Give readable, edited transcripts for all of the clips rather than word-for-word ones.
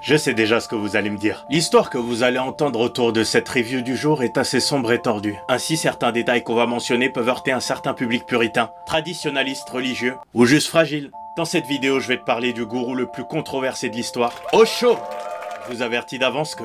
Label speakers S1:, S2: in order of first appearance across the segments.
S1: Je sais déjà ce que vous allez me dire. L'histoire que vous allez entendre autour de cette review du jour est assez sombre et tordue. Ainsi, certains détails qu'on va mentionner peuvent heurter un certain public puritain, traditionnaliste, religieux, ou juste fragile. Dans cette vidéo, je vais te parler du gourou le plus controversé de l'histoire, Osho. Je vous avertis d'avance que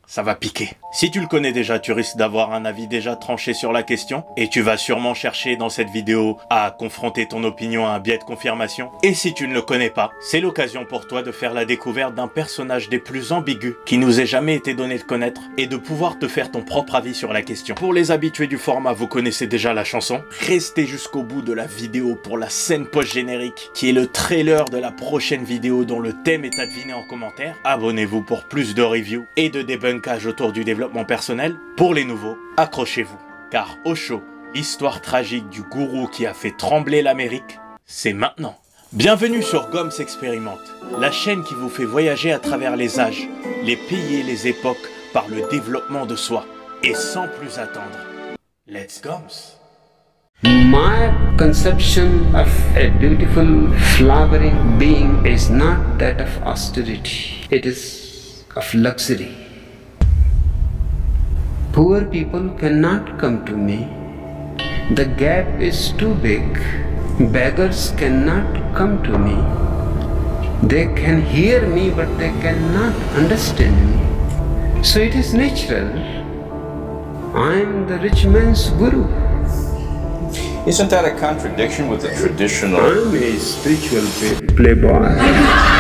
S1: ça va piquer. Si tu le connais déjà, tu risques d'avoir un avis déjà tranché sur la question et tu vas sûrement chercher dans cette vidéo à confronter ton opinion à un biais de confirmation. Et si tu ne le connais pas, c'est l'occasion pour toi de faire la découverte d'un personnage des plus ambigus qui nous ait jamais été donné de connaître et de pouvoir te faire ton propre avis sur la question. Pour les habitués du format, vous connaissez déjà la chanson. Restez jusqu'au bout de la vidéo pour la scène post-générique qui est le trailer de la prochaine vidéo dont le thème est à deviner en commentaire. Abonnez-vous pour plus de reviews et de débunkage autour du développement personnel. Pour les nouveaux, accrochez-vous, car Osho, l'histoire tragique du gourou qui a fait trembler l'Amérique, c'est maintenant. Bienvenue sur Goms Expérimente, la chaîne qui vous fait voyager à travers les âges, les pays et les époques par le développement de soi. Et sans plus attendre, let's Goms!
S2: My conception of a beautiful flowering being is not that of austerity, it is of luxury. Poor people cannot come to me. The gap is too big. Beggars cannot come to me. They can hear me, but they cannot understand me. So it is natural. I am the rich man's guru.
S3: Isn't that a contradiction with the traditional...
S2: I am a spiritual playboy.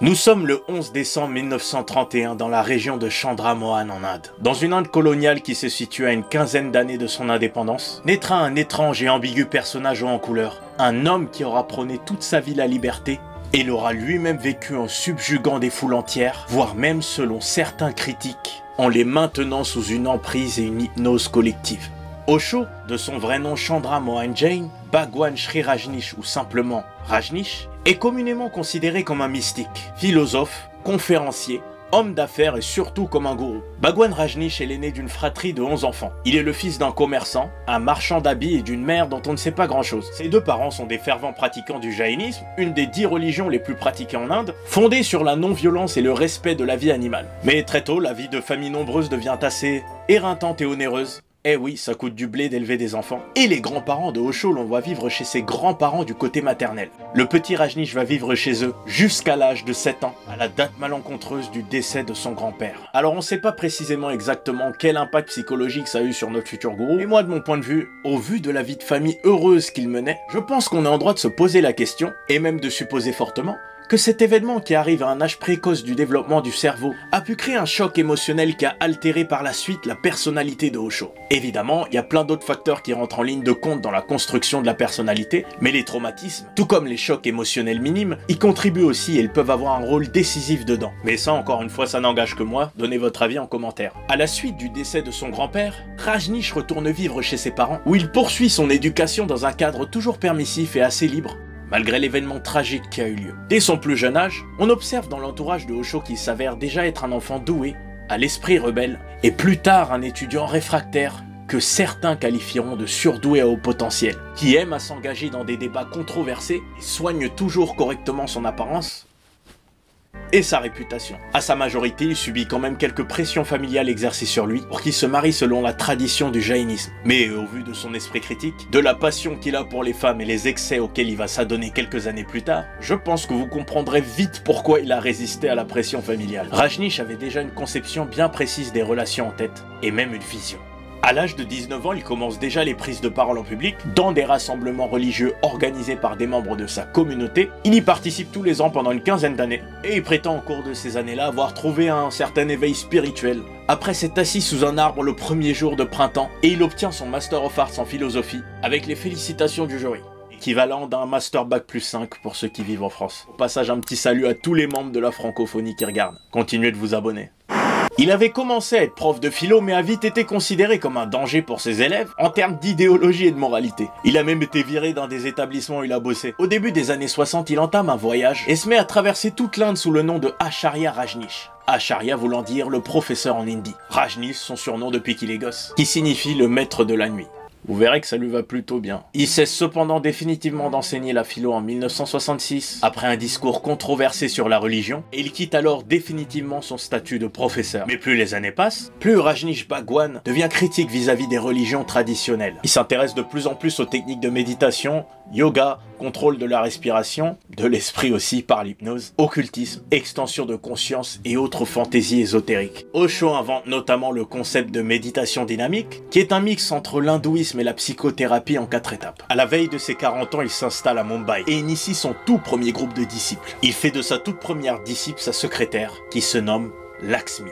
S1: Nous sommes le 11 décembre 1931 dans la région de Chandramohan en Inde. Dans une Inde coloniale qui se situe à une quinzaine d'années de son indépendance, naîtra un étrange et ambigu personnage haut en couleur. Un homme qui aura prôné toute sa vie la liberté et l'aura lui-même vécu en subjuguant des foules entières, voire même selon certains critiques, en les maintenant sous une emprise et une hypnose collective. Osho, de son vrai nom Chandra Mohan Jain, Bhagwan Sri Rajneesh ou simplement Rajneesh, est communément considéré comme un mystique, philosophe, conférencier, homme d'affaires et surtout comme un gourou. Bhagwan Rajneesh est l'aîné d'une fratrie de 11 enfants. Il est le fils d'un commerçant, un marchand d'habits et d'une mère dont on ne sait pas grand chose. Ses deux parents sont des fervents pratiquants du jaïnisme, une des 10 religions les plus pratiquées en Inde, fondée sur la non-violence et le respect de la vie animale. Mais très tôt, la vie de famille nombreuse devient assez éreintante et onéreuse. Eh oui, ça coûte du blé d'élever des enfants. Et les grands-parents de Osho l'on voit vivre chez ses grands-parents du côté maternel. Le petit Rajneesh va vivre chez eux jusqu'à l'âge de 7 ans, à la date malencontreuse du décès de son grand-père. Alors on sait pas précisément exactement quel impact psychologique ça a eu sur notre futur gourou, mais moi de mon point de vue, au vu de la vie de famille heureuse qu'il menait, je pense qu'on est en droit de se poser la question, et même de supposer fortement, que cet événement qui arrive à un âge précoce du développement du cerveau a pu créer un choc émotionnel qui a altéré par la suite la personnalité de Osho. Évidemment, il y a plein d'autres facteurs qui rentrent en ligne de compte dans la construction de la personnalité, mais les traumatismes, tout comme les chocs émotionnels minimes, y contribuent aussi et ils peuvent avoir un rôle décisif dedans. Mais ça, encore une fois, ça n'engage que moi, donnez votre avis en commentaire. À la suite du décès de son grand-père, Rajneesh retourne vivre chez ses parents, où il poursuit son éducation dans un cadre toujours permissif et assez libre, malgré l'événement tragique qui a eu lieu. Dès son plus jeune âge, on observe dans l'entourage de Osho qu'il s'avère déjà être un enfant doué, à l'esprit rebelle, et plus tard un étudiant réfractaire que certains qualifieront de surdoué à haut potentiel, qui aime à s'engager dans des débats controversés et soigne toujours correctement son apparence et sa réputation. À sa majorité, il subit quand même quelques pressions familiales exercées sur lui pour qu'il se marie selon la tradition du jaïnisme. Mais au vu de son esprit critique, de la passion qu'il a pour les femmes et les excès auxquels il va s'adonner quelques années plus tard, je pense que vous comprendrez vite pourquoi il a résisté à la pression familiale. Rajneesh avait déjà une conception bien précise des relations en tête, et même une vision. À l'âge de 19 ans, il commence déjà les prises de parole en public, dans des rassemblements religieux organisés par des membres de sa communauté. Il y participe tous les ans pendant une quinzaine d'années, et il prétend au cours de ces années-là avoir trouvé un certain éveil spirituel. Après s'être assis sous un arbre le premier jour de printemps, et il obtient son Master of Arts en philosophie, avec les félicitations du jury. Équivalent d'un Master Bac plus 5 pour ceux qui vivent en France. Au passage, un petit salut à tous les membres de la francophonie qui regardent. Continuez de vous abonner. Il avait commencé à être prof de philo mais a vite été considéré comme un danger pour ses élèves en termes d'idéologie et de moralité. Il a même été viré d'un des établissements où il a bossé. Au début des années 60, il entame un voyage et se met à traverser toute l'Inde sous le nom de Acharya Rajneesh. Acharya voulant dire le professeur en hindi. Rajneesh, son surnom depuis qu'il est gosse, qui signifie le maître de la nuit. Vous verrez que ça lui va plutôt bien. Il cesse cependant définitivement d'enseigner la philo en 1966, après un discours controversé sur la religion, et il quitte alors définitivement son statut de professeur. Mais plus les années passent, plus Rajneesh Bhagwan devient critique vis-à-vis des religions traditionnelles. Il s'intéresse de plus en plus aux techniques de méditation, yoga, contrôle de la respiration, de l'esprit aussi par l'hypnose, occultisme, extension de conscience et autres fantaisies ésotériques. Osho invente notamment le concept de méditation dynamique, qui est un mix entre l'hindouisme et la psychothérapie en 4 étapes. À la veille de ses 40 ans, il s'installe à Mumbai et initie son tout premier groupe de disciples. Il fait de sa toute première disciple sa secrétaire, qui se nomme Lakshmi.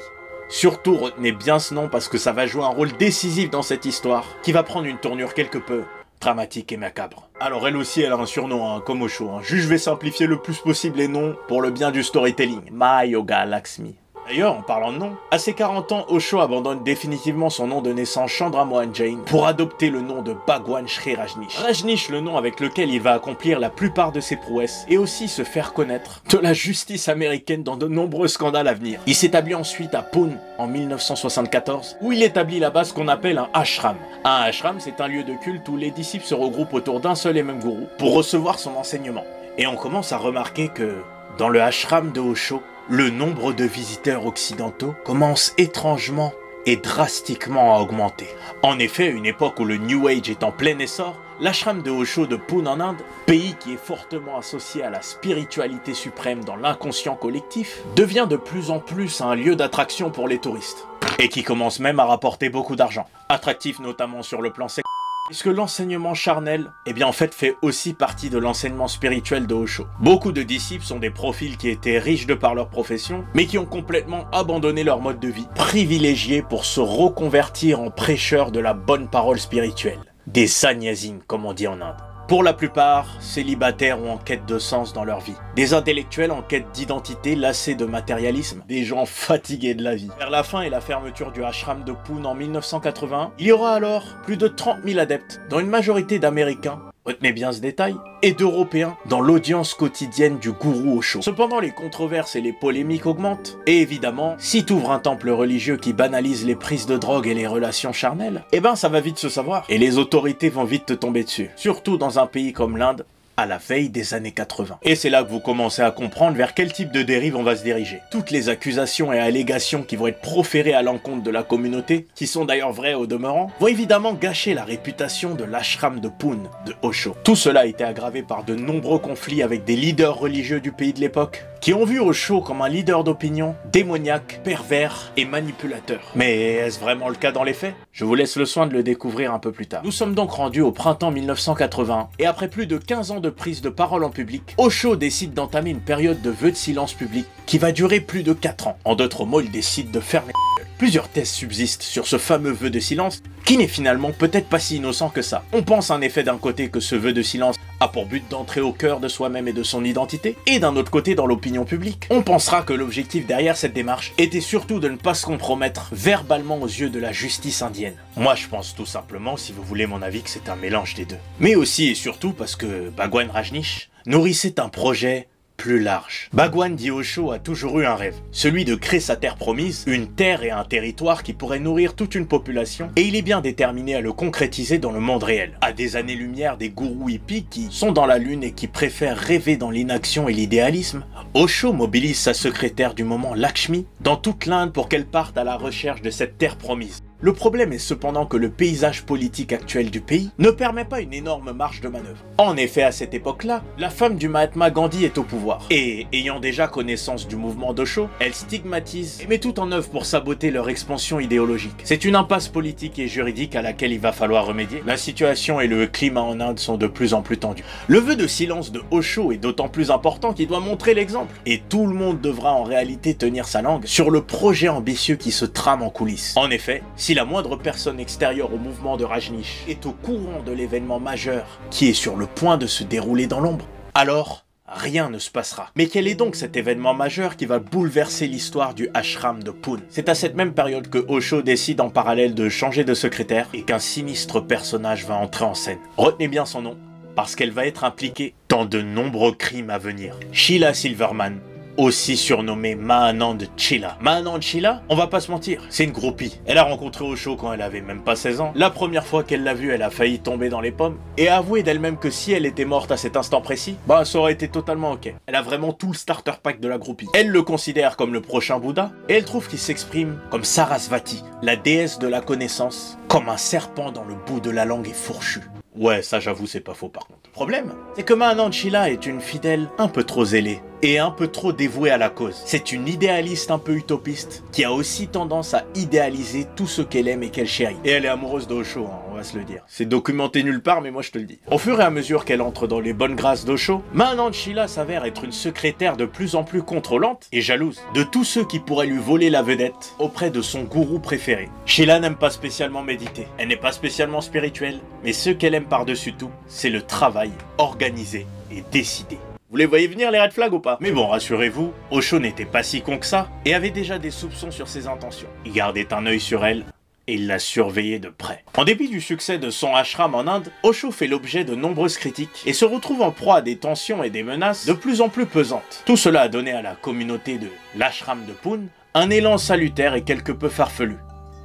S1: Surtout retenez bien ce nom parce que ça va jouer un rôle décisif dans cette histoire, qui va prendre une tournure quelque peu dramatique et macabre. Alors elle aussi elle a un surnom, comme Osho. Juste je vais simplifier le plus possible les noms pour le bien du storytelling. Mahayoga Lakshmi. D'ailleurs, en parlant de nom, à ses 40 ans, Osho abandonne définitivement son nom de naissance Chandra Mohan Jain pour adopter le nom de Bhagwan Shree Rajneesh. Rajneesh, le nom avec lequel il va accomplir la plupart de ses prouesses et aussi se faire connaître de la justice américaine dans de nombreux scandales à venir. Il s'établit ensuite à Pune en 1974 où il établit là-bas ce qu'on appelle un ashram. Un ashram, c'est un lieu de culte où les disciples se regroupent autour d'un seul et même gourou pour recevoir son enseignement. Et on commence à remarquer que dans le ashram de Osho, le nombre de visiteurs occidentaux commence étrangement et drastiquement à augmenter. En effet, à une époque où le New Age est en plein essor, l'ashram de Osho de Pune en Inde, pays qui est fortement associé à la spiritualité suprême dans l'inconscient collectif, devient de plus en plus un lieu d'attraction pour les touristes. Et qui commence même à rapporter beaucoup d'argent. Attractif notamment sur le plan sexuel. Puisque l'enseignement charnel, en fait, fait aussi partie de l'enseignement spirituel de Osho. Beaucoup de disciples sont des profils qui étaient riches de par leur profession, mais qui ont complètement abandonné leur mode de vie, privilégiés pour se reconvertir en prêcheurs de la bonne parole spirituelle. Des sannyasin, comme on dit en Inde. Pour la plupart, célibataires ou en quête de sens dans leur vie. Des intellectuels en quête d'identité lassés de matérialisme. Des gens fatigués de la vie. Vers la fin et la fermeture du ashram de Pune en 1981, il y aura alors plus de 30 000 adeptes, dont une majorité d'Américains, retenez bien ce détail, et d'Européens dans l'audience quotidienne du gourou Osho. Cependant, les controverses et les polémiques augmentent. Et évidemment, si t'ouvres un temple religieux qui banalise les prises de drogue et les relations charnelles, ça va vite se savoir. Et les autorités vont vite te tomber dessus. Surtout dans un pays comme l'Inde, à la veille des années 80. Et c'est là que vous commencez à comprendre vers quel type de dérive on va se diriger. Toutes les accusations et allégations qui vont être proférées à l'encontre de la communauté, qui sont d'ailleurs vraies au demeurant, vont évidemment gâcher la réputation de l'ashram de Pune, de Osho. Tout cela a été aggravé par de nombreux conflits avec des leaders religieux du pays de l'époque, qui ont vu Osho comme un leader d'opinion, démoniaque, pervers et manipulateur. Mais est-ce vraiment le cas dans les faits? Je vous laisse le soin de le découvrir un peu plus tard. Nous sommes donc rendus au printemps 1980, et après plus de 15 ans de prise de parole en public, Osho décide d'entamer une période de vœux de silence public qui va durer plus de 4 ans. En d'autres mots, il décide de fermer la gueule. Plusieurs thèses subsistent sur ce fameux vœu de silence, qui n'est finalement peut-être pas si innocent que ça. On pense en effet d'un côté que ce vœu de silence a pour but d'entrer au cœur de soi-même et de son identité, et d'un autre côté dans l'opinion publique. On pensera que l'objectif derrière cette démarche était surtout de ne pas se compromettre verbalement aux yeux de la justice indienne. Moi je pense tout simplement, si vous voulez mon avis, que c'est un mélange des deux. Mais aussi et surtout parce que Bhagwan Rajneesh nourrissait un projet plus large. Bhagwan dit Osho a toujours eu un rêve, celui de créer sa terre promise, une terre et un territoire qui pourrait nourrir toute une population, et il est bien déterminé à le concrétiser dans le monde réel. À des années-lumière des gourous hippies qui sont dans la lune et qui préfèrent rêver dans l'inaction et l'idéalisme, Osho mobilise sa secrétaire du moment Lakshmi dans toute l'Inde pour qu'elle parte à la recherche de cette terre promise. Le problème est cependant que le paysage politique actuel du pays ne permet pas une énorme marge de manœuvre. En effet, à cette époque-là, la femme du Mahatma Gandhi est au pouvoir. Et, ayant déjà connaissance du mouvement d'Osho, elle stigmatise et met tout en œuvre pour saboter leur expansion idéologique. C'est une impasse politique et juridique à laquelle il va falloir remédier. La situation et le climat en Inde sont de plus en plus tendus. Le vœu de silence de Osho est d'autant plus important qu'il doit montrer l'exemple. Et tout le monde devra en réalité tenir sa langue sur le projet ambitieux qui se trame en coulisses. En effet, si la moindre personne extérieure au mouvement de Rajneesh est au courant de l'événement majeur qui est sur le point de se dérouler dans l'ombre, alors rien ne se passera. Mais quel est donc cet événement majeur qui va bouleverser l'histoire du ashram de Pune? C'est à cette même période que Osho décide en parallèle de changer de secrétaire et qu'un sinistre personnage va entrer en scène. Retenez bien son nom, parce qu'elle va être impliquée dans de nombreux crimes à venir. Sheila Silverman, aussi surnommée Mahanand Chila. Mahanand Chila, on va pas se mentir, c'est une groupie. Elle a rencontré Osho quand elle avait même pas 16 ans. La première fois qu'elle l'a vu, elle a failli tomber dans les pommes et a avoué d'elle-même que si elle était morte à cet instant précis, bah ça aurait été totalement ok. Elle a vraiment tout le starter pack de la groupie. Elle le considère comme le prochain Bouddha et elle trouve qu'il s'exprime comme Sarasvati, la déesse de la connaissance, comme un serpent dans le bout de la langue et fourchu. Ouais, ça j'avoue c'est pas faux par contre. Le problème, c'est que Mahanand Chila est une fidèle un peu trop zélée et un peu trop dévouée à la cause. C'est une idéaliste un peu utopiste qui a aussi tendance à idéaliser tout ce qu'elle aime et qu'elle chérit. Et elle est amoureuse d'Osho, hein, on va se le dire. C'est documenté nulle part mais moi je te le dis. Au fur et à mesure qu'elle entre dans les bonnes grâces d'Osho, Mahanand Chila s'avère être une secrétaire de plus en plus contrôlante et jalouse de tous ceux qui pourraient lui voler la vedette auprès de son gourou préféré. Chila n'aime pas spécialement méditer, elle n'est pas spécialement spirituelle, mais ce qu'elle aime par-dessus tout, c'est le travail organisé et décidé. Vous les voyez venir les red flags ou pas? Mais bon, rassurez-vous, Osho n'était pas si con que ça et avait déjà des soupçons sur ses intentions. Il gardait un œil sur elle et il la surveillait de près. En dépit du succès de son ashram en Inde, Osho fait l'objet de nombreuses critiques et se retrouve en proie à des tensions et des menaces de plus en plus pesantes. Tout cela a donné à la communauté de l'ashram de Pune un élan salutaire et quelque peu farfelu,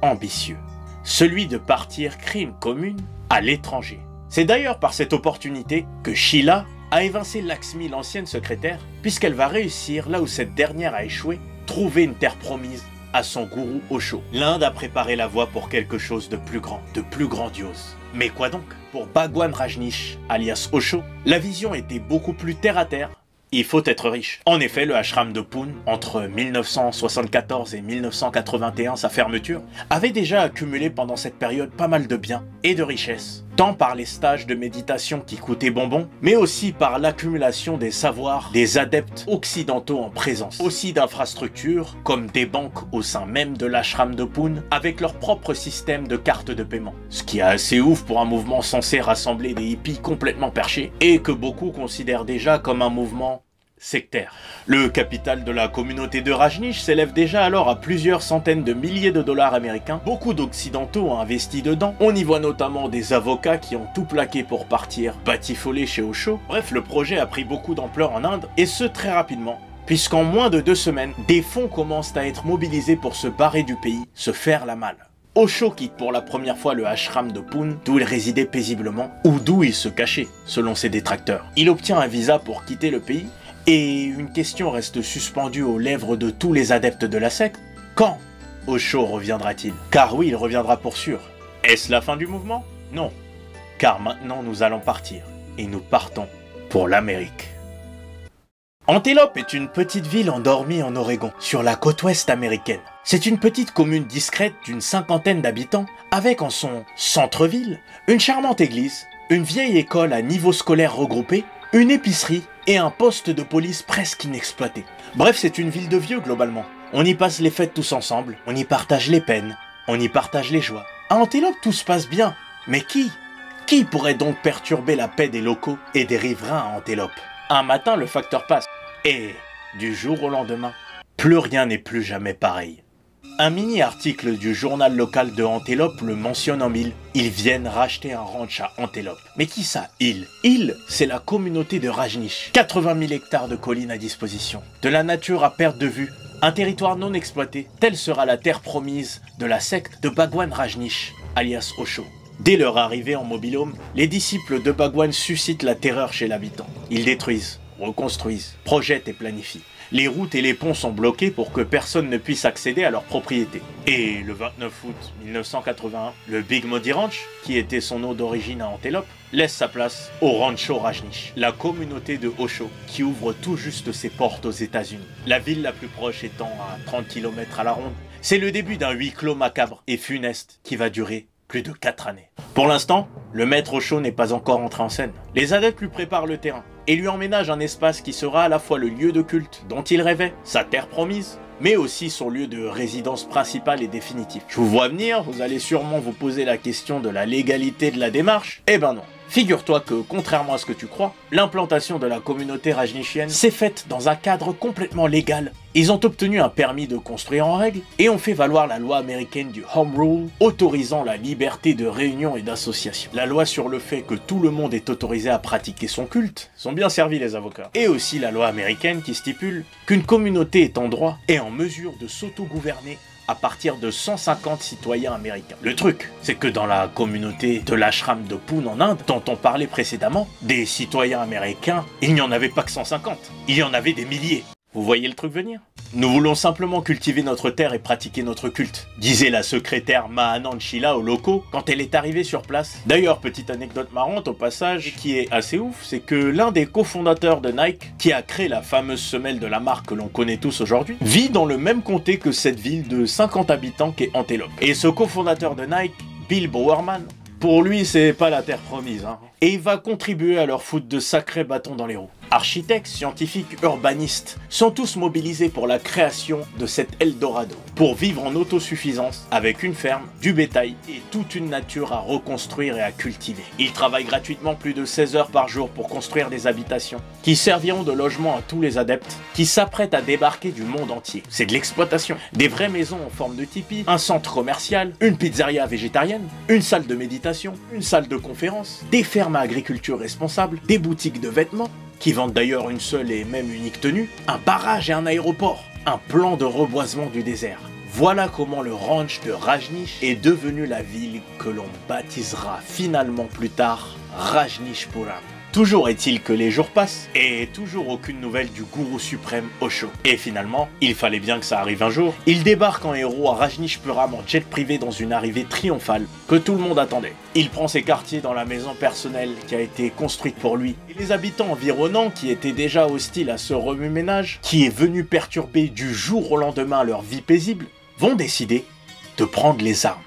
S1: ambitieux. Celui de partir crime commune à l'étranger. C'est d'ailleurs par cette opportunité que Chila a évincé Lakshmi, l'ancienne secrétaire, puisqu'elle va réussir, là où cette dernière a échoué, trouver une terre promise à son gourou Osho. L'Inde a préparé la voie pour quelque chose de plus grand, de plus grandiose. Mais quoi donc? Pour Bhagwan Rajneesh, alias Osho, la vision était beaucoup plus terre à terre. Il faut être riche. En effet, le ashram de Pune, entre 1974 et 1981, sa fermeture, avait déjà accumulé pendant cette période pas mal de biens et de richesses, tant par les stages de méditation qui coûtaient bonbon, mais aussi par l'accumulation des savoirs des adeptes occidentaux en présence, aussi d'infrastructures comme des banques au sein même de l'ashram de Pune, avec leur propre système de cartes de paiement, ce qui est assez ouf pour un mouvement censé rassembler des hippies complètement perchés, et que beaucoup considèrent déjà comme un mouvement sectaire. Le capital de la communauté de Rajneesh s'élève déjà alors à plusieurs centaines de milliers de dollars américains. Beaucoup d'occidentaux ont investi dedans. On y voit notamment des avocats qui ont tout plaqué pour partir batifoler chez Osho. Bref, le projet a pris beaucoup d'ampleur en Inde, et ce très rapidement, puisqu'en moins de 2 semaines, des fonds commencent à être mobilisés pour se barrer du pays, se faire la malle. Osho quitte pour la première fois le ashram de Pune, d'où il résidait paisiblement, ou d'où il se cachait, selon ses détracteurs. Il obtient un visa pour quitter le pays, et une question reste suspendue aux lèvres de tous les adeptes de la secte. Quand Osho reviendra-t-il? Car oui, il reviendra pour sûr. Est-ce la fin du mouvement? Non. Car maintenant nous allons partir. Et nous partons pour l'Amérique. Antelope est une petite ville endormie en Oregon, sur la côte ouest américaine. C'est une petite commune discrète d'une 50aine d'habitants, avec en son centre-ville une charmante église, une vieille école à niveau scolaire regroupé, une épicerie et un poste de police presque inexploité. Bref, c'est une ville de vieux globalement. On y passe les fêtes tous ensemble, on y partage les peines, on y partage les joies. À Antelope, tout se passe bien. Mais qui pourrait donc perturber la paix des locaux et des riverains à Antelope? Un matin, le facteur passe. Et du jour au lendemain, plus rien n'est plus jamais pareil. Un mini-article du journal local de Antelope le mentionne en mille. Ils viennent racheter un ranch à Antelope. Mais qui ça, ils? Ils, c'est la communauté de Rajneesh. 80 000 hectares de collines à disposition. De la nature à perte de vue. Un territoire non exploité. Telle sera la terre promise de la secte de Bhagwan Rajneesh, alias Osho. Dès leur arrivée en mobil-home, les disciples de Bhagwan suscitent la terreur chez l'habitant. Ils détruisent, reconstruisent, projettent et planifient. Les routes et les ponts sont bloqués pour que personne ne puisse accéder à leur propriété. Et le 29 août 1981, le Big Modi Ranch, qui était son nom d'origine à Antelope, laisse sa place au Rancho Rajneesh, la communauté de Osho, qui ouvre tout juste ses portes aux États-Unis. La ville la plus proche étant à 30 km à la ronde. C'est le début d'un huis clos macabre et funeste qui va durer plus de 4 années. Pour l'instant, le maître Osho n'est pas encore entré en scène. Les adeptes lui préparent le terrain et lui emménagent un espace qui sera à la fois le lieu de culte dont il rêvait, sa terre promise, mais aussi son lieu de résidence principale et définitif. Je vous vois venir, vous allez sûrement vous poser la question de la légalité de la démarche. Eh ben non. Figure-toi que, contrairement à ce que tu crois, l'implantation de la communauté rajnishienne s'est faite dans un cadre complètement légal. Ils ont obtenu un permis de construire en règle et ont fait valoir la loi américaine du Home Rule, autorisant la liberté de réunion et d'association. La loi sur le fait que tout le monde est autorisé à pratiquer son culte sont bien servis les avocats. Et aussi la loi américaine qui stipule qu'une communauté est en droit et en mesure de s'auto-gouverner à partir de 150 citoyens américains. Le truc, c'est que dans la communauté de l'ashram de Pune en Inde, dont on parlait précédemment, des citoyens américains, il n'y en avait pas que 150, il y en avait des milliers. Vous voyez le truc venir? Nous voulons simplement cultiver notre terre et pratiquer notre culte, disait la secrétaire Mahanand Sheela aux locaux quand elle est arrivée sur place. D'ailleurs, petite anecdote marrante au passage, qui est assez ouf, c'est que l'un des cofondateurs de Nike, qui a créé la fameuse semelle de la marque que l'on connaît tous aujourd'hui, vit dans le même comté que cette ville de 50 habitants qu'est Antelope. Et ce cofondateur de Nike, Bill Bowerman, pour lui, c'est pas la terre promise, hein. Et il va contribuer à leur foutre de sacrés bâtons dans les roues. Architectes, scientifiques, urbanistes sont tous mobilisés pour la création de cet Eldorado, pour vivre en autosuffisance avec une ferme, du bétail et toute une nature à reconstruire et à cultiver. Ils travaillent gratuitement plus de 16 heures par jour pour construire des habitations qui serviront de logement à tous les adeptes qui s'apprêtent à débarquer du monde entier. C'est de l'exploitation. Des vraies maisons en forme de tipi, un centre commercial, une pizzeria végétarienne, une salle de méditation, une salle de conférence, des fermes à agriculture responsable, des boutiques de vêtements, qui vendent d'ailleurs une seule et même unique tenue, un barrage et un aéroport, un plan de reboisement du désert. Voilà comment le ranch de Rajneesh est devenu la ville que l'on baptisera finalement plus tard Rajneeshpuram. Toujours est-il que les jours passent et toujours aucune nouvelle du gourou suprême Osho. Et finalement, il fallait bien que ça arrive un jour. Il débarque en héros à Rajneeshpuram en jet privé dans une arrivée triomphale que tout le monde attendait. Il prend ses quartiers dans la maison personnelle qui a été construite pour lui. Et les habitants environnants, qui étaient déjà hostiles à ce remue-ménage, qui est venu perturber du jour au lendemain leur vie paisible, vont décider de prendre les armes,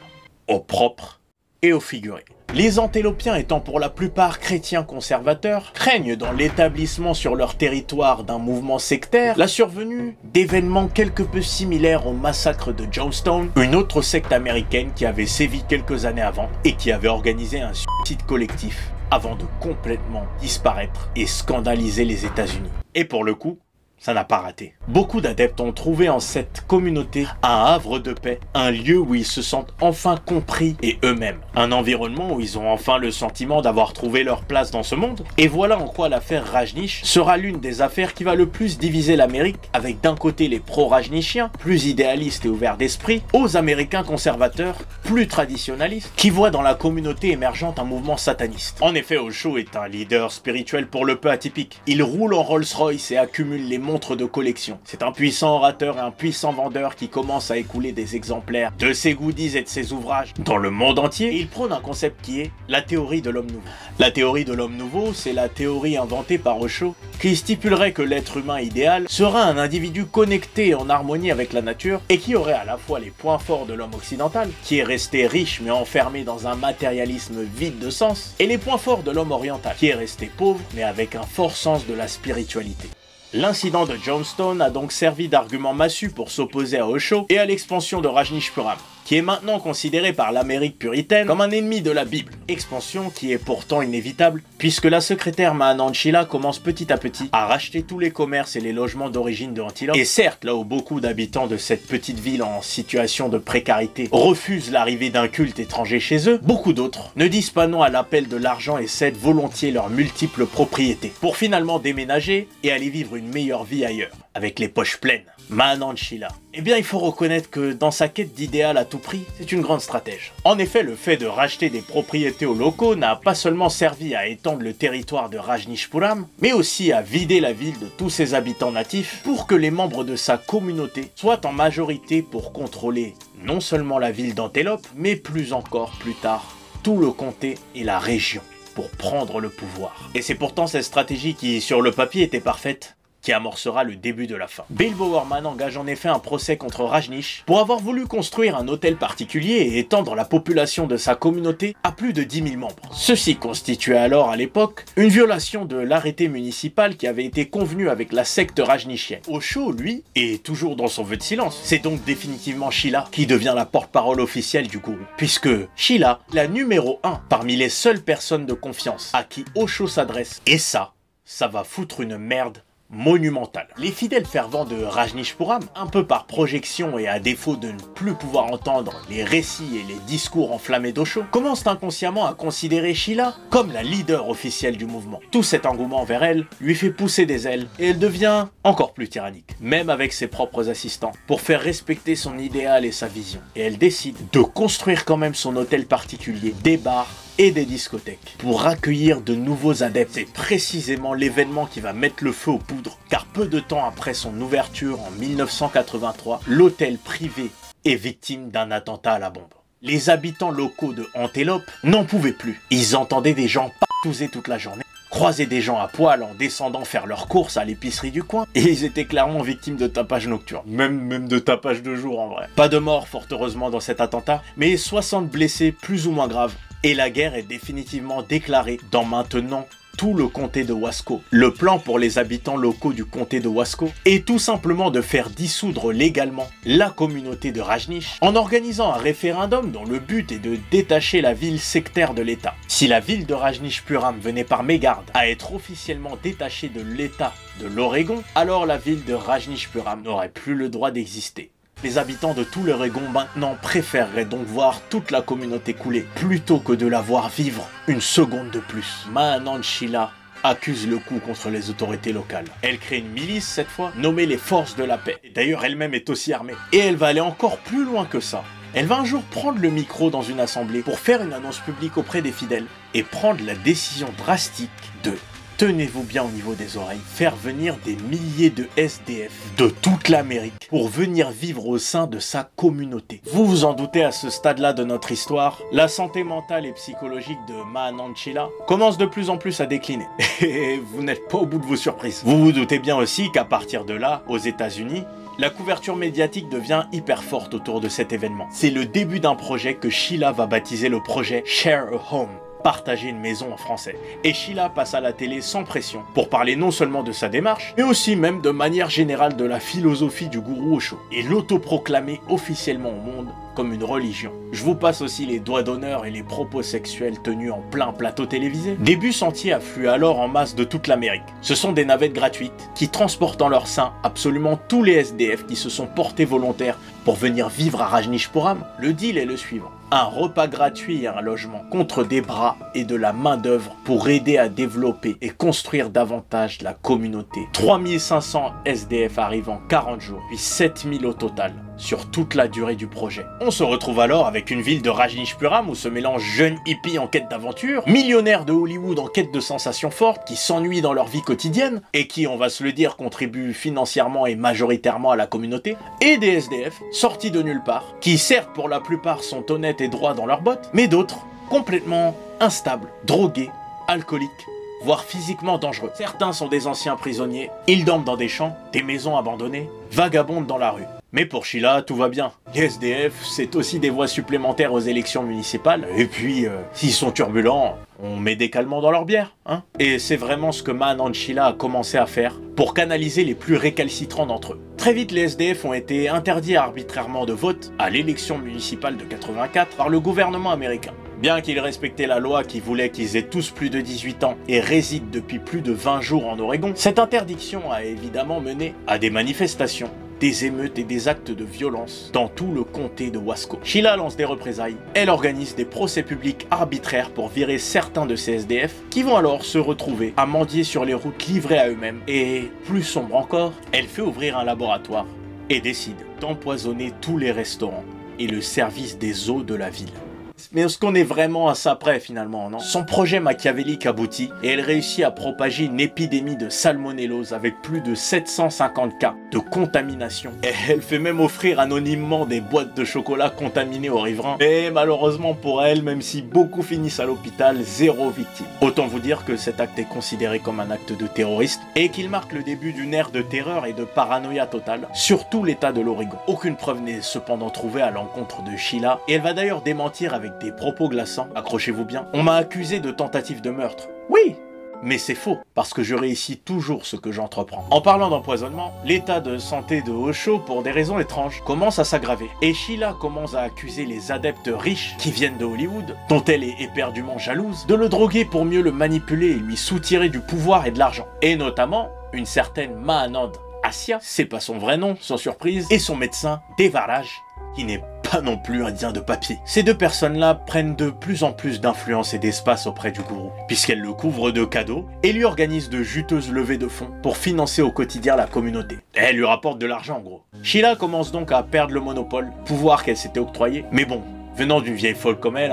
S1: au propre et au figuré. Les Antélopiens étant pour la plupart chrétiens conservateurs, craignent dans l'établissement sur leur territoire d'un mouvement sectaire la survenue d'événements quelque peu similaires au massacre de Jonestown, une autre secte américaine qui avait sévi quelques années avant et qui avait organisé un suicide collectif avant de complètement disparaître et scandaliser les États-Unis. Et pour le coup, ça n'a pas raté. Beaucoup d'adeptes ont trouvé en cette communauté un havre de paix, un lieu où ils se sentent enfin compris et eux-mêmes. Un environnement où ils ont enfin le sentiment d'avoir trouvé leur place dans ce monde. Et voilà en quoi l'affaire Rajneesh sera l'une des affaires qui va le plus diviser l'Amérique, avec d'un côté les pro-rajneeshiens, plus idéalistes et ouverts d'esprit, aux Américains conservateurs, plus traditionnalistes, qui voient dans la communauté émergente un mouvement sataniste. En effet, Osho est un leader spirituel pour le peu atypique. Il roule en Rolls-Royce et accumule les montres de collection. C'est un puissant orateur et un puissant vendeur qui commence à écouler des exemplaires de ses goodies et de ses ouvrages dans le monde entier. Et il prône un concept qui est la théorie de l'homme nouveau. La théorie de l'homme nouveau, c'est la théorie inventée par Osho qui stipulerait que l'être humain idéal sera un individu connecté et en harmonie avec la nature et qui aurait à la fois les points forts de l'homme occidental, qui est resté riche mais enfermé dans un matérialisme vide de sens, et les points forts de l'homme oriental, qui est resté pauvre mais avec un fort sens de la spiritualité. L'incident de Jonestown a donc servi d'argument massu pour s'opposer à Osho et à l'expansion de Rajneeshpuram, qui est maintenant considéré par l'Amérique puritaine comme un ennemi de la Bible. Expansion qui est pourtant inévitable, puisque la secrétaire Mahanand Sheela commence petit à petit à racheter tous les commerces et les logements d'origine de Antelope. Et certes, là où beaucoup d'habitants de cette petite ville en situation de précarité refusent l'arrivée d'un culte étranger chez eux, beaucoup d'autres ne disent pas non à l'appel de l'argent et cèdent volontiers leurs multiples propriétés, pour finalement déménager et aller vivre une meilleure vie ailleurs, avec les poches pleines. Mahanand Sheela. Eh bien, il faut reconnaître que dans sa quête d'idéal à tout prix, c'est une grande stratège. En effet, le fait de racheter des propriétés aux locaux n'a pas seulement servi à étendre le territoire de Rajneeshpuram, mais aussi à vider la ville de tous ses habitants natifs pour que les membres de sa communauté soient en majorité pour contrôler non seulement la ville d'Antelope, mais plus encore plus tard, tout le comté et la région pour prendre le pouvoir. Et c'est pourtant cette stratégie qui, sur le papier, était parfaite, qui amorcera le début de la fin. Bill Bowerman engage en effet un procès contre Rajneesh pour avoir voulu construire un hôtel particulier et étendre la population de sa communauté à plus de 10 000 membres. Ceci constituait alors à l'époque une violation de l'arrêté municipal qui avait été convenu avec la secte rajneeshienne. Osho, lui, est toujours dans son vœu de silence. C'est donc définitivement Sheila qui devient la porte-parole officielle du gourou, puisque Sheila, la numéro 1 parmi les seules personnes de confiance à qui Osho s'adresse, et ça va foutre une merde monumentale. Les fidèles fervents de Rajneeshpuram, un peu par projection et à défaut de ne plus pouvoir entendre les récits et les discours enflammés d'Osho, commencent inconsciemment à considérer Sheila comme la leader officielle du mouvement. Tout cet engouement vers elle lui fait pousser des ailes et elle devient encore plus tyrannique, même avec ses propres assistants, pour faire respecter son idéal et sa vision. Et elle décide de construire quand même son hôtel particulier, des bars et des discothèques pour accueillir de nouveaux adeptes. C'est précisément l'événement qui va mettre le feu aux poudres, car peu de temps après son ouverture en 1983, l'hôtel privé est victime d'un attentat à la bombe. Les habitants locaux de Antelope n'en pouvaient plus. Ils entendaient des gens patouser toute la journée, croiser des gens à poil en descendant faire leurs courses à l'épicerie du coin, et ils étaient clairement victimes de tapage nocturne. Même de tapage de jour en vrai. Pas de mort fort heureusement dans cet attentat, mais 60 blessés plus ou moins graves. Et la guerre est définitivement déclarée dans maintenant tout le comté de Wasco. Le plan pour les habitants locaux du comté de Wasco est tout simplement de faire dissoudre légalement la communauté de Rajneesh en organisant un référendum dont le but est de détacher la ville sectaire de l'État. Si la ville de Rajneeshpuram venait par mégarde à être officiellement détachée de l'État de l'Oregon, alors la ville de Rajneeshpuram n'aurait plus le droit d'exister. Les habitants de tout l'Oregon maintenant préféreraient donc voir toute la communauté couler, plutôt que de la voir vivre une seconde de plus. Mahanand Sheila accuse le coup contre les autorités locales. Elle crée une milice cette fois, nommée les Forces de la Paix. D'ailleurs, elle-même est aussi armée. Et elle va aller encore plus loin que ça. Elle va un jour prendre le micro dans une assemblée pour faire une annonce publique auprès des fidèles et prendre la décision drastique de, tenez-vous bien au niveau des oreilles, faire venir des milliers de SDF de toute l'Amérique pour venir vivre au sein de sa communauté. Vous vous en doutez, à ce stade-là de notre histoire, la santé mentale et psychologique de Mahanand Sheila commence de plus en plus à décliner. Et vous n'êtes pas au bout de vos surprises. Vous vous doutez bien aussi qu'à partir de là, aux États-Unis, la couverture médiatique devient hyper forte autour de cet événement. C'est le début d'un projet que Sheila va baptiser le projet Share a Home. Partager une maison en français. Et Sheila passe à la télé sans pression pour parler non seulement de sa démarche, mais aussi même de manière générale de la philosophie du gourou Osho et l'autoproclamer officiellement au monde comme une religion. Je vous passe aussi les doigts d'honneur et les propos sexuels tenus en plein plateau télévisé. Des bus entiers affluent alors en masse de toute l'Amérique. Ce sont des navettes gratuites qui transportent en leur sein absolument tous les SDF qui se sont portés volontaires pour venir vivre à Rajneeshpuram. Le deal est le suivant. Un repas gratuit et un logement contre des bras et de la main d'œuvre pour aider à développer et construire davantage la communauté. 3500 SDF arrivent en 40 jours, puis 7000 au total sur toute la durée du projet. On se retrouve alors avec une ville de Rajneeshpuram où se mélangent jeunes hippies en quête d'aventure, millionnaires de Hollywood en quête de sensations fortes qui s'ennuient dans leur vie quotidienne et qui, on va se le dire, contribuent financièrement et majoritairement à la communauté, et des SDF sortis de nulle part, qui certes pour la plupart sont honnêtes et droits dans leurs bottes, mais d'autres complètement instables, drogués, alcooliques, voire physiquement dangereux. Certains sont des anciens prisonniers, ils dorment dans des champs, des maisons abandonnées, vagabondent dans la rue. Mais pour Sheila, tout va bien. Les SDF, c'est aussi des voix supplémentaires aux élections municipales. Et puis, s'ils sont turbulents, on met des calmants dans leur bière, hein. Et c'est vraiment ce que Mahanand Sheila a commencé à faire pour canaliser les plus récalcitrants d'entre eux. Très vite, les SDF ont été interdits arbitrairement de vote à l'élection municipale de 84 par le gouvernement américain. Bien qu'ils respectaient la loi qui voulait qu'ils aient tous plus de 18 ans et résident depuis plus de 20 jours en Oregon, cette interdiction a évidemment mené à des manifestations, des émeutes et des actes de violence dans tout le comté de Wasco. Sheila lance des représailles. Elle organise des procès publics arbitraires pour virer certains de ces SDF qui vont alors se retrouver à mendier sur les routes livrées à eux-mêmes. Et plus sombre encore, elle fait ouvrir un laboratoire et décide d'empoisonner tous les restaurants et le service des eaux de la ville. Mais est-ce qu'on est vraiment à ça près finalement, non? Son projet machiavélique aboutit et elle réussit à propager une épidémie de salmonellose avec plus de 750 cas de contamination. Et elle fait même offrir anonymement des boîtes de chocolat contaminées aux riverains. Et malheureusement pour elle, même si beaucoup finissent à l'hôpital, 0 victime. Autant vous dire que cet acte est considéré comme un acte de terroriste et qu'il marque le début d'une ère de terreur et de paranoïa totale sur tout l'état de l'Oregon. Aucune preuve n'est cependant trouvée à l'encontre de Sheila et elle va d'ailleurs démentir avec des propos glaçants. Accrochez-vous bien. On m'a accusé de tentative de meurtre. Oui, mais c'est faux, parce que je réussis toujours ce que j'entreprends. En parlant d'empoisonnement, l'état de santé de Osho, pour des raisons étranges, commence à s'aggraver. Et Sheila commence à accuser les adeptes riches qui viennent de Hollywood, dont elle est éperdument jalouse, de le droguer pour mieux le manipuler et lui soutirer du pouvoir et de l'argent. Et notamment, une certaine Mahanand Assia, c'est pas son vrai nom, sans surprise, et son médecin, Devaraj, qui n'est pas non plus indien de papier. Ces deux personnes-là prennent de plus en plus d'influence et d'espace auprès du gourou, puisqu'elles le couvrent de cadeaux et lui organisent de juteuses levées de fonds pour financer au quotidien la communauté. Elle lui rapporte de l'argent en gros. Sheila commence donc à perdre le monopole, pouvoir qu'elle s'était octroyé, mais bon, venant d'une vieille folle comme elle,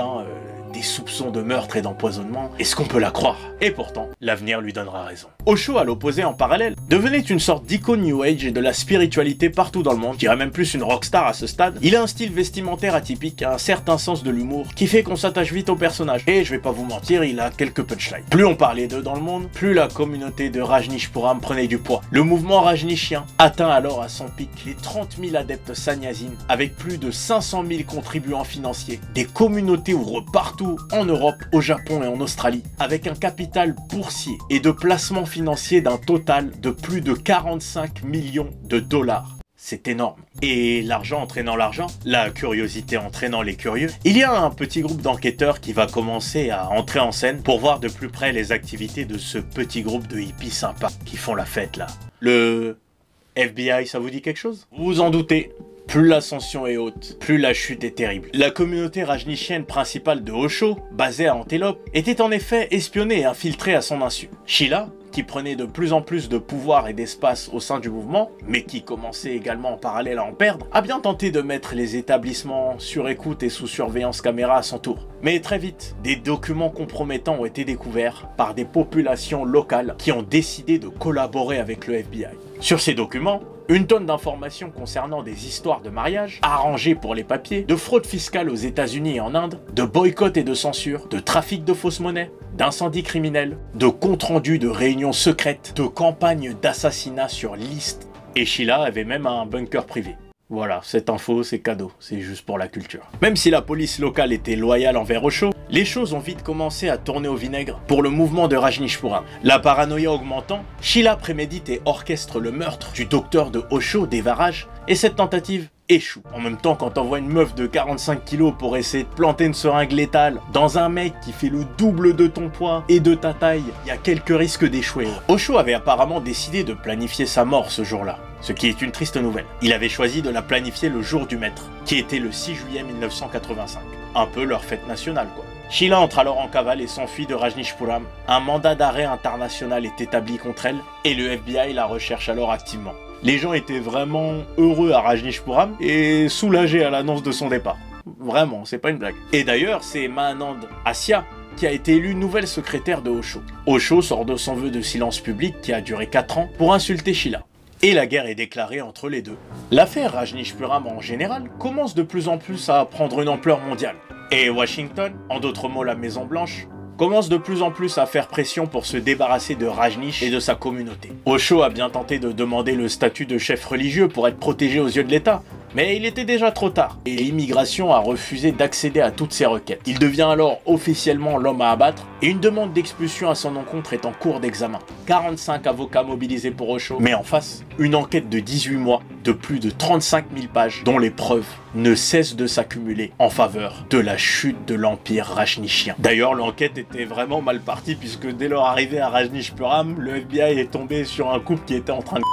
S1: des soupçons de meurtre et d'empoisonnement, est-ce qu'on peut la croire? Et pourtant, l'avenir lui donnera raison. Osho, à l'opposé en parallèle, devenait une sorte d'icône New Age et de la spiritualité partout dans le monde, je dirais même plus une rockstar à ce stade. Il a un style vestimentaire atypique, un certain sens de l'humour, qui fait qu'on s'attache vite au personnage. Et je vais pas vous mentir, il a quelques punchlines. Plus on parlait d'eux dans le monde, plus la communauté de Rajneeshpuram prenait du poids. Le mouvement rajneeshien atteint alors à son pic les 30 000 adeptes sannyasines, avec plus de 500 000 contribuants financiers. Des communautés ouvrent partout en Europe, au Japon et en Australie, avec un capital boursier et de placements financiers d'un total de plus de 45 millions de dollars. C'est énorme. Et l'argent entraînant l'argent, la curiosité entraînant les curieux, il y a un petit groupe d'enquêteurs qui va commencer à entrer en scène pour voir de plus près les activités de ce petit groupe de hippies sympas qui font la fête là. Le FBI, ça vous dit quelque chose? Vous vous en doutez. Plus l'ascension est haute, plus la chute est terrible. La communauté rajneeshienne principale de Osho, basée à Antelope, était en effet espionnée et infiltrée à son insu. Sheila, qui prenait de plus en plus de pouvoir et d'espace au sein du mouvement, mais qui commençait également en parallèle à en perdre, a bien tenté de mettre les établissements sur écoute et sous surveillance caméra à son tour. Mais très vite, des documents compromettants ont été découverts par des populations locales qui ont décidé de collaborer avec le FBI. Sur ces documents, une tonne d'informations concernant des histoires de mariage, arrangées pour les papiers, de fraude fiscale aux États-Unis et en Inde, de boycott et de censure, de trafic de fausses monnaies, d'incendies criminels, de comptes rendus de réunions secrètes, de campagnes d'assassinats sur liste. Et Sheila avait même un bunker privé. Voilà, cette info, c'est cadeau, c'est juste pour la culture. Même si la police locale était loyale envers Osho, les choses ont vite commencé à tourner au vinaigre pour le mouvement de Rajneeshpuram. La paranoïa augmentant, Sheila prémédite et orchestre le meurtre du docteur de Osho, Devaraj, et cette tentative échoue. En même temps, quand t'envoies une meuf de 45 kilos pour essayer de planter une seringue létale dans un mec qui fait le double de ton poids et de ta taille, il y a quelques risques d'échouer. Osho avait apparemment décidé de planifier sa mort ce jour-là, ce qui est une triste nouvelle. Il avait choisi de la planifier le jour du maître, qui était le 6 juillet 1985. Un peu leur fête nationale, quoi. Sheila entre alors en cavale et s'enfuit de Rajneeshpuram. Un mandat d'arrêt international est établi contre elle et le FBI la recherche alors activement. Les gens étaient vraiment heureux à Rajneeshpuram et soulagés à l'annonce de son départ. Vraiment, c'est pas une blague. Et d'ailleurs, c'est Mahanand Assia qui a été élue nouvelle secrétaire de Osho. Osho sort de son vœu de silence public qui a duré 4 ans pour insulter Sheila. Et la guerre est déclarée entre les deux. L'affaire Rajneeshpuram en général commence de plus en plus à prendre une ampleur mondiale. Et Washington, en d'autres mots la Maison Blanche, commence de plus en plus à faire pression pour se débarrasser de Rajneesh et de sa communauté. Osho a bien tenté de demander le statut de chef religieux pour être protégé aux yeux de l'État, mais il était déjà trop tard, et l'immigration a refusé d'accéder à toutes ses requêtes. Il devient alors officiellement l'homme à abattre, et une demande d'expulsion à son encontre est en cours d'examen. 45 avocats mobilisés pour Osho, mais en face, une enquête de 18 mois, de plus de 35 000 pages, dont les preuves ne cessent de s'accumuler en faveur de la chute de l'empire rajneeshien. D'ailleurs, l'enquête était vraiment mal partie, puisque dès leur arrivée à Rajneeshpuram, le FBI est tombé sur un couple qui était en train de...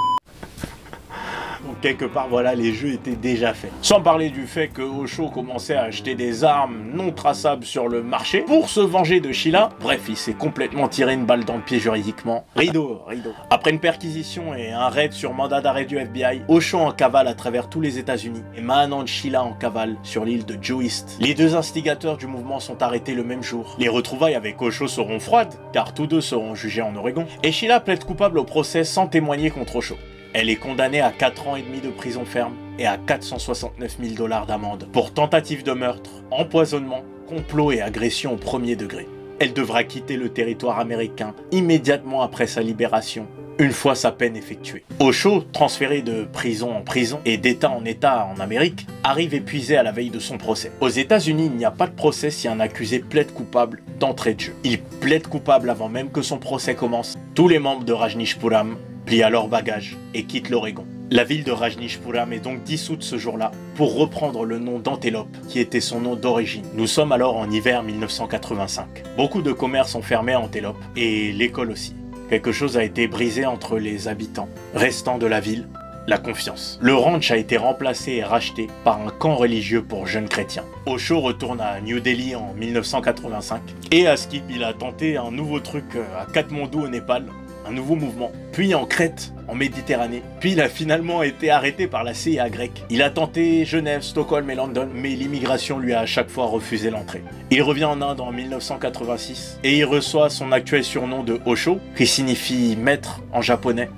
S1: Donc quelque part, voilà, les jeux étaient déjà faits. Sans parler du fait que Osho commençait à acheter des armes non traçables sur le marché pour se venger de Sheila. Bref, il s'est complètement tiré une balle dans le pied juridiquement. Rideau. Après une perquisition et un raid sur mandat d'arrêt du FBI, Osho en cavale à travers tous les États-Unis et Mahanand Sheila en cavale sur l'île de Joe East. Les deux instigateurs du mouvement sont arrêtés le même jour. Les retrouvailles avec Osho seront froides, car tous deux seront jugés en Oregon. Et Sheila plaide coupable au procès sans témoigner contre Osho. Elle est condamnée à 4 ans et demi de prison ferme et à 469 000 $ d'amende pour tentative de meurtre, empoisonnement, complot et agression au premier degré. Elle devra quitter le territoire américain immédiatement après sa libération, une fois sa peine effectuée. Osho, transféré de prison en prison et d'état en état en Amérique, arrive épuisé à la veille de son procès. Aux États-Unis, il n'y a pas de procès si un accusé plaide coupable d'entrée de jeu. Il plaide coupable avant même que son procès commence. Tous les membres de Rajneeshpuram plient à leurs bagages et quittent l'Oregon. La ville de Rajneeshpuram est donc dissoute ce jour-là pour reprendre le nom d'Antelope, qui était son nom d'origine. Nous sommes alors en hiver 1985. Beaucoup de commerces ont fermé à Antelope et l'école aussi. Quelque chose a été brisé entre les habitants restants de la ville, la confiance. Le ranch a été remplacé et racheté par un camp religieux pour jeunes chrétiens. Osho retourne à New Delhi en 1985 et à Skip, il a tenté un nouveau truc à Katmandou au Népal, un nouveau mouvement, puis en Crète, en Méditerranée, puis il a finalement été arrêté par la CIA grecque. Il a tenté Genève, Stockholm et London, mais l'immigration lui a à chaque fois refusé l'entrée. Il revient en Inde en 1986 et il reçoit son actuel surnom de Osho, qui signifie maître en japonais.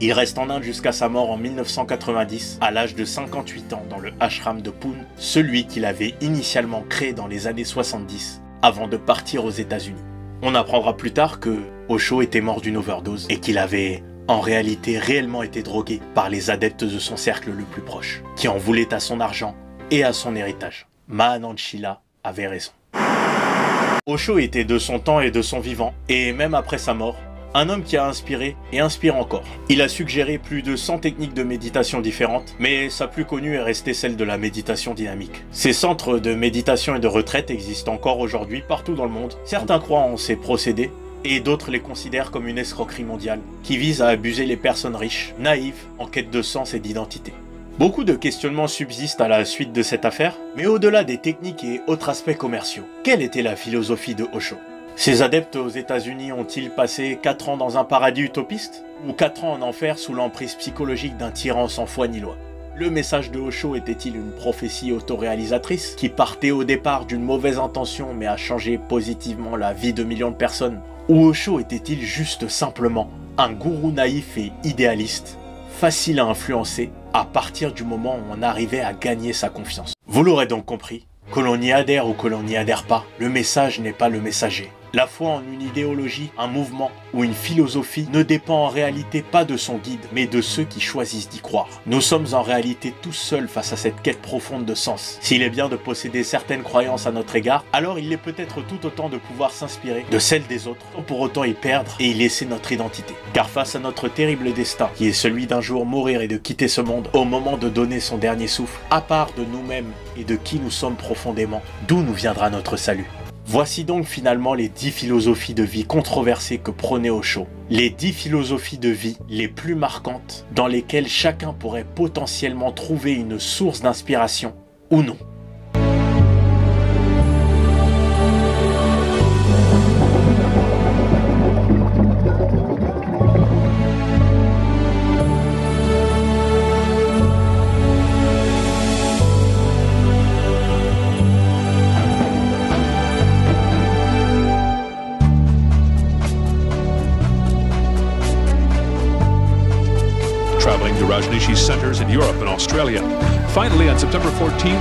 S1: Il reste en Inde jusqu'à sa mort en 1990, à l'âge de 58 ans, dans le ashram de Pune, celui qu'il avait initialement créé dans les années 70, avant de partir aux États-Unis. On apprendra plus tard que Osho était mort d'une overdose et qu'il avait en réalité réellement été drogué par les adeptes de son cercle le plus proche, qui en voulaient à son argent et à son héritage. Mahanand Sheila avait raison. Osho était de son temps et de son vivant, et même après sa mort, un homme qui a inspiré et inspire encore. Il a suggéré plus de 100 techniques de méditation différentes, mais sa plus connue est restée celle de la méditation dynamique. Ces centres de méditation et de retraite existent encore aujourd'hui partout dans le monde. Certains croient en ces procédés, et d'autres les considèrent comme une escroquerie mondiale, qui vise à abuser les personnes riches, naïves, en quête de sens et d'identité. Beaucoup de questionnements subsistent à la suite de cette affaire, mais au-delà des techniques et autres aspects commerciaux, quelle était la philosophie de Osho ? Ces adeptes aux États-Unis ont-ils passé 4 ans dans un paradis utopiste ? Ou 4 ans en enfer sous l'emprise psychologique d'un tyran sans foi ni loi ? Le message de Osho était-il une prophétie autoréalisatrice qui partait au départ d'une mauvaise intention mais a changé positivement la vie de millions de personnes ? Ou Osho était-il juste simplement un gourou naïf et idéaliste, facile à influencer à partir du moment où on arrivait à gagner sa confiance ? Vous l'aurez donc compris, que l'on y adhère ou que l'on n'y adhère pas, le message n'est pas le messager. La foi en une idéologie, un mouvement ou une philosophie ne dépend en réalité pas de son guide, mais de ceux qui choisissent d'y croire. Nous sommes en réalité tous seuls face à cette quête profonde de sens. S'il est bien de posséder certaines croyances à notre égard, alors il est peut-être tout autant de pouvoir s'inspirer de celles des autres, sans pour autant y perdre et y laisser notre identité. Car face à notre terrible destin, qui est celui d'un jour mourir et de quitter ce monde, au moment de donner son dernier souffle, à part de nous-mêmes et de qui nous sommes profondément, d'où nous viendra notre salut ? Voici donc finalement les 10 philosophies de vie controversées que prônait Osho. Les 10 philosophies de vie les plus marquantes dans lesquelles chacun pourrait potentiellement trouver une source d'inspiration ou non.
S4: Traveling to Rajneesh's centers in Europe and Australia. Finally, on September 14th,